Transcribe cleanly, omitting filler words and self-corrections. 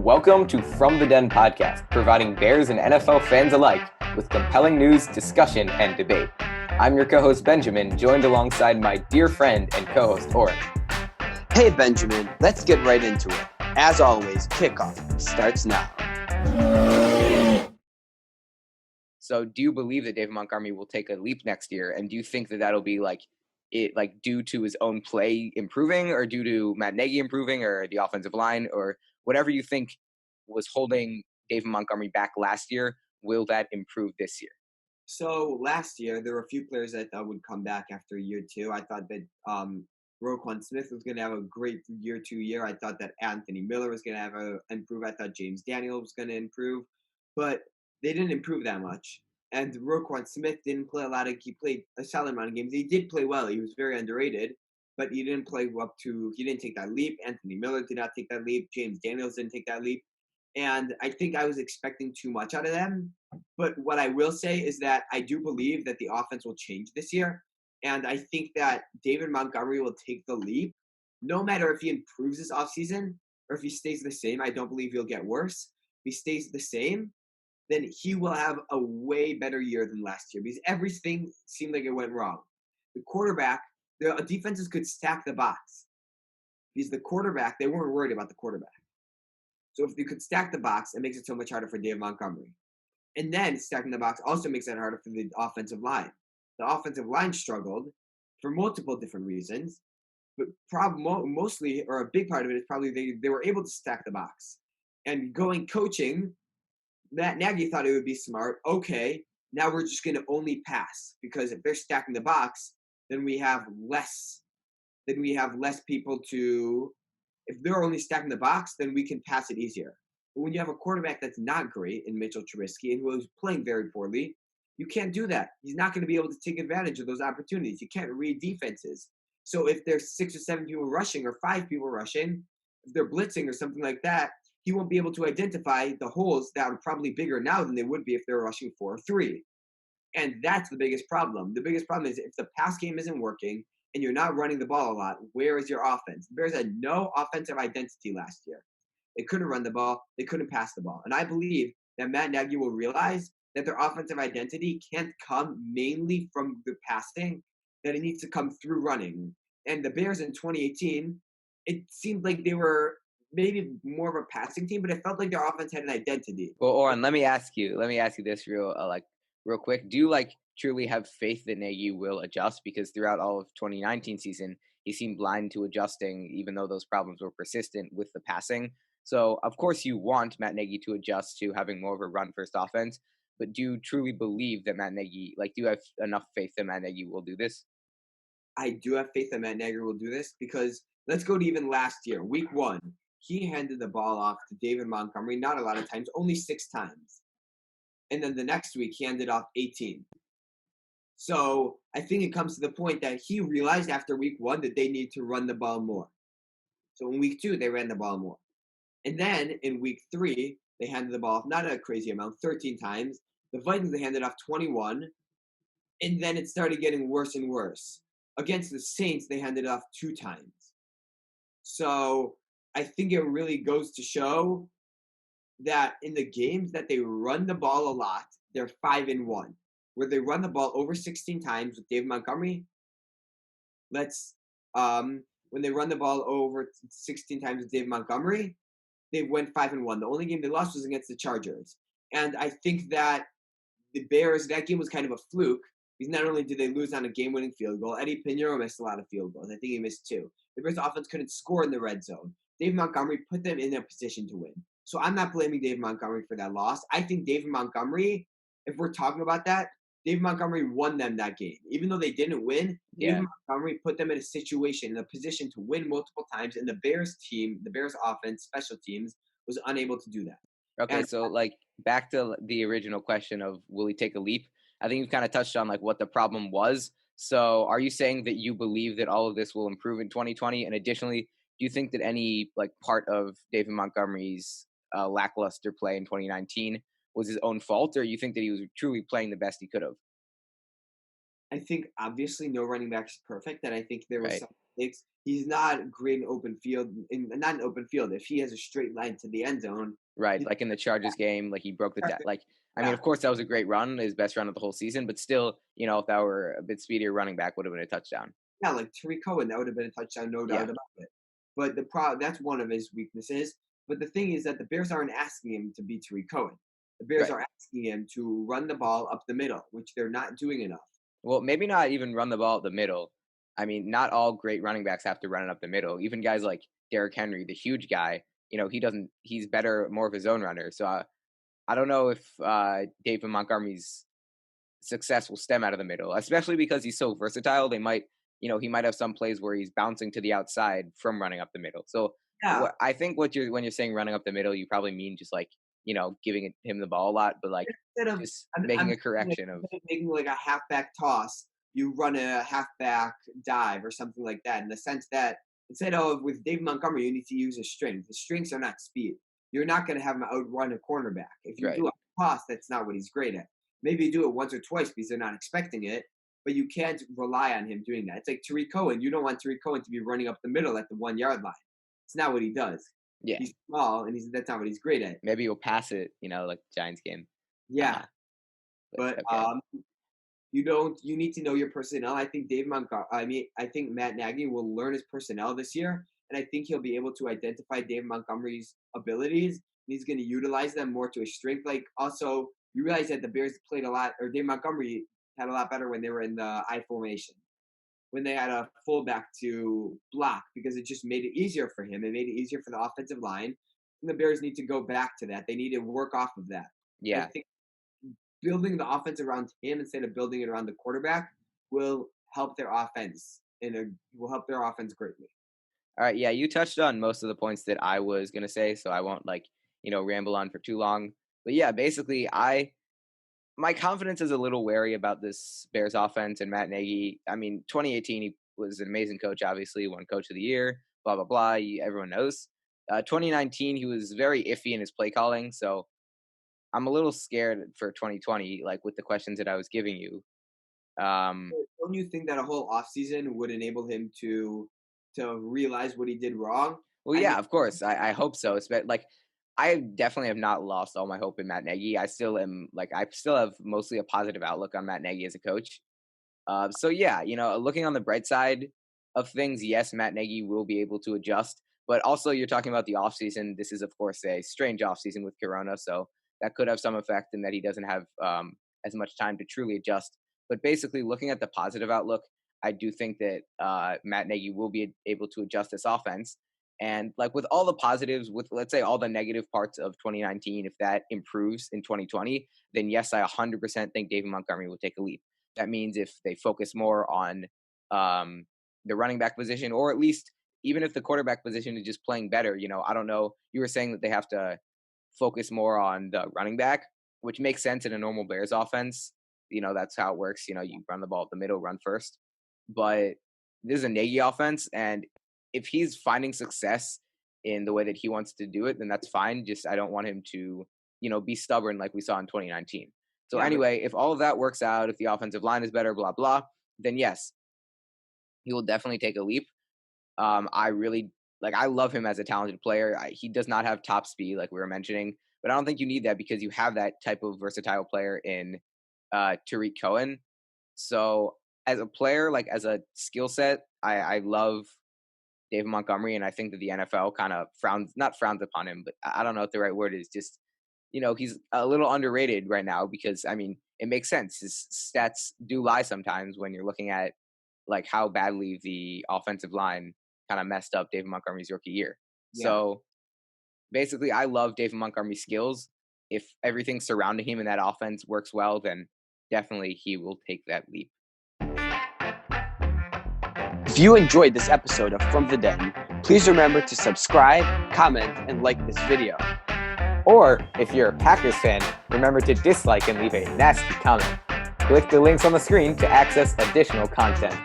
Welcome to From the Den podcast, providing Bears and NFL fans alike with compelling news, discussion, and debate. I'm your co-host Benjamin, joined alongside my dear friend and co-host Oren. Hey Benjamin, let's get right into it. As always, kickoff starts now. So do you believe that David Montgomery will take a leap next year? And do you think that that'll be due to his own play improving, or due to Matt Nagy improving, or the offensive line, or whatever you think was holding David Montgomery back last year? Will that improve this year? So last year, there were a few players I thought would come back after year two. I thought that Roquan Smith was going to have a great year 2 year. I thought that Anthony Miller was going to have improve. I thought James Daniel was going to improve, but they didn't improve that much. And Roquan Smith didn't play he played a solid amount of games. He did play well. He was very underrated, but he didn't he didn't take that leap. Anthony Miller did not take that leap. James Daniels didn't take that leap. And I think I was expecting too much out of them. But what I will say is that I do believe that the offense will change this year. And I think that David Montgomery will take the leap. No matter if he improves this offseason or if he stays the same, I don't believe he'll get worse. If he stays the same, then he will have a way better year than last year because everything seemed like it went wrong. The quarterback, the defenses could stack the box. Because the quarterback, they weren't worried about the quarterback. So if you could stack the box, it makes it so much harder for David Montgomery. And then stacking the box also makes it harder for the offensive line. The offensive line struggled for multiple different reasons, but mostly, or a big part of it is probably they were able to stack the box. And coaching, Matt Nagy thought it would be smart. Okay, now we're just going to only pass because if they're stacking the box, then we have less people to. If they're only stacking the box, then we can pass it easier. But when you have a quarterback that's not great in Mitchell Trubisky and who is playing very poorly, you can't do that. He's not going to be able to take advantage of those opportunities. You can't read defenses. So if there's 6 or 7 people rushing or 5 people rushing, if they're blitzing or something like that, he won't be able to identify the holes that are probably bigger now than they would be if they were rushing 4 or 3. And that's the biggest problem. The biggest problem is if the pass game isn't working and you're not running the ball a lot, where is your offense? The Bears had no offensive identity last year. They couldn't run the ball. They couldn't pass the ball. And I believe that Matt Nagy will realize that their offensive identity can't come mainly from the passing, that it needs to come through running. And the Bears in 2018, it seemed like they were maybe more of a passing team, but it felt like their offense had an identity. Well, Oren, let me ask you this real quick. Do you truly have faith that Nagy will adjust? Because throughout all of 2019 season, he seemed blind to adjusting, even though those problems were persistent with the passing. So, of course, you want Matt Nagy to adjust to having more of a run-first offense, but do you truly believe that Matt Nagy, do you have enough faith that Matt Nagy will do this? I do have faith that Matt Nagy will do this because let's go to even last year, week 1. He handed the ball off to David Montgomery, not a lot of times, only 6 times. And then the next week, he handed off 18. So I think it comes to the point that he realized after week 1 that they need to run the ball more. So in week 2, they ran the ball more. And then in week 3, they handed the ball off, not a crazy amount, 13 times. The Vikings, they handed off 21. And then it started getting worse and worse. Against the Saints, they handed off 2 times. So I think it really goes to show that in the games that they run the ball a lot, they're 5-1. Where they run the ball over 16 times with David Montgomery, when they run the ball over 16 times with David Montgomery, they went 5-1. The only game they lost was against the Chargers. And I think that the Bears, that game was kind of a fluke because not only did they lose on a game-winning field goal, Eddie Pinheiro missed a lot of field goals. I think he missed 2. The Bears offense couldn't score in the red zone. David Montgomery put them in a position to win. So I'm not blaming David Montgomery for that loss. I think David Montgomery, if we're talking about that, David Montgomery won them that game. Even though they didn't win, David Montgomery put them in a situation, in a position to win multiple times, and the Bears team, the Bears offense, special teams, was unable to do that. Okay, and so back to the original question of will he take a leap? I think you've kind of touched on what the problem was. So are you saying that you believe that all of this will improve in 2020? And additionally, do you think that any part of David Montgomery's lackluster play in 2019 was his own fault, or you think that he was truly playing the best he could have? I think obviously no running back is perfect, and I think there was picks. He's not great in open field, not in open field. If he has a straight line to the end zone, Right, he's like in the Chargers game, like he broke the perfect. like. I mean, Yeah, of course, that was a great run, his best run of the whole season. But still, if that were a bit speedier running back, would have been a touchdown. yeah, like Tariq Cohen, that would have been a touchdown, no doubt Yeah, about it. But that's one of his weaknesses. But the thing is that the Bears aren't asking him to be Tariq Cohen. The Bears right. are asking him to run the ball up the middle, which they're not doing enough. Well, maybe not even run the ball up the middle. I mean, not all great running backs have to run it up the middle. Even guys like Derrick Henry, the huge guy, he doesn't. He's better, more of his own runner. So I don't know if David Montgomery's success will stem out of the middle, especially because he's so versatile. He might have some plays where he's bouncing to the outside from running up the middle. So Yeah, what I think when you're saying running up the middle, you probably mean just like giving him the ball a lot, but like instead of just making I'm a thinking like correction of instead of making like a halfback toss, you run a halfback dive or something like that. In the sense that instead of with David Montgomery, you need to use his strength. His strengths are not speed. You're not going to have him outrun a cornerback. If you right. do a toss, that's not what he's great at. Maybe you do it once or twice because they're not expecting it, but you can't rely on him doing that. It's like Tariq Cohen. You don't want Tariq Cohen to be running up the middle at the 1 yard line. It's not what he does. Yeah, He's small, and that's not what he's great at. maybe you'll pass it, like the Giants game. Yeah, Uh, but but okay. you need to know your personnel. I think I think Matt Nagy will learn his personnel this year, and I think he'll be able to identify Dave Montgomery's abilities, and he's going to utilize them more to his strength. Like also, you realize that the Bears played a lot, or Dave Montgomery had a lot better when they were in the I formation, when they had a fullback to block, because it just made it easier for him. It made it easier for the offensive line, and the Bears need to go back to that. They need to work off of that. I Yeah. think building the offense around him instead of building it around the quarterback will help their offense will help their offense greatly. All right. Yeah, you touched on most of the points that I was gonna say, so I won't ramble on for too long. But yeah, basically, my confidence is a little wary about this Bears offense and Matt Nagy. I mean, 2018, he was an amazing coach, obviously, won Coach of the Year, blah, blah, blah. Everyone knows. 2019, he was very iffy in his play calling. So I'm a little scared for 2020, like with the questions that I was giving you. Um, Don't you think that a whole offseason would enable him to realize what he did wrong? well, I mean, yeah, of course. I hope so. Like, I definitely have not lost all my hope in Matt Nagy. I still am, I still have mostly a positive outlook on Matt Nagy as a coach. So yeah, looking on the bright side of things, yes, Matt Nagy will be able to adjust. But also, you're talking about the offseason. This is, of course, a strange offseason with Corona, so that could have some effect in that he doesn't have as much time to truly adjust. But basically, looking at the positive outlook, I do think that Matt Nagy will be able to adjust this offense. And like with all the positives, with let's say all the negative parts of 2019, if that improves in 2020, then yes, I 100% think David Montgomery will take a leap. That means if they focus more on the running back position, or at least even if the quarterback position is just playing better, I don't know. You were saying that they have to focus more on the running back, which makes sense in a normal Bears offense. That's how it works. You run the ball up the middle, run first. But this is a Nagy offense, and if he's finding success in the way that he wants to do it, then that's fine. Just I don't want him to, be stubborn like we saw in 2019. So yeah, but anyway, if all of that works out, if the offensive line is better, blah blah, then yes, he will definitely take a leap. I really I love him as a talented player. He does not have top speed like we were mentioning, but I don't think you need that because you have that type of versatile player in Tariq Cohen. So as a player, like as a skill set, I love David Montgomery, and I think that the NFL kind of not frowns upon him, but I don't know what the right word is. Just he's a little underrated right now because I mean it makes sense. His stats do lie sometimes when you're looking at like how badly the offensive line kind of messed up David Montgomery's rookie year. yeah. So basically, I love David Montgomery's skills. If everything surrounding him in that offense works well, then definitely he will take that leap. If you enjoyed this episode of From the Den, please remember to subscribe, comment, and like this video. Or if you're a Packers fan, remember to dislike and leave a nasty comment. Click the links on the screen to access additional content.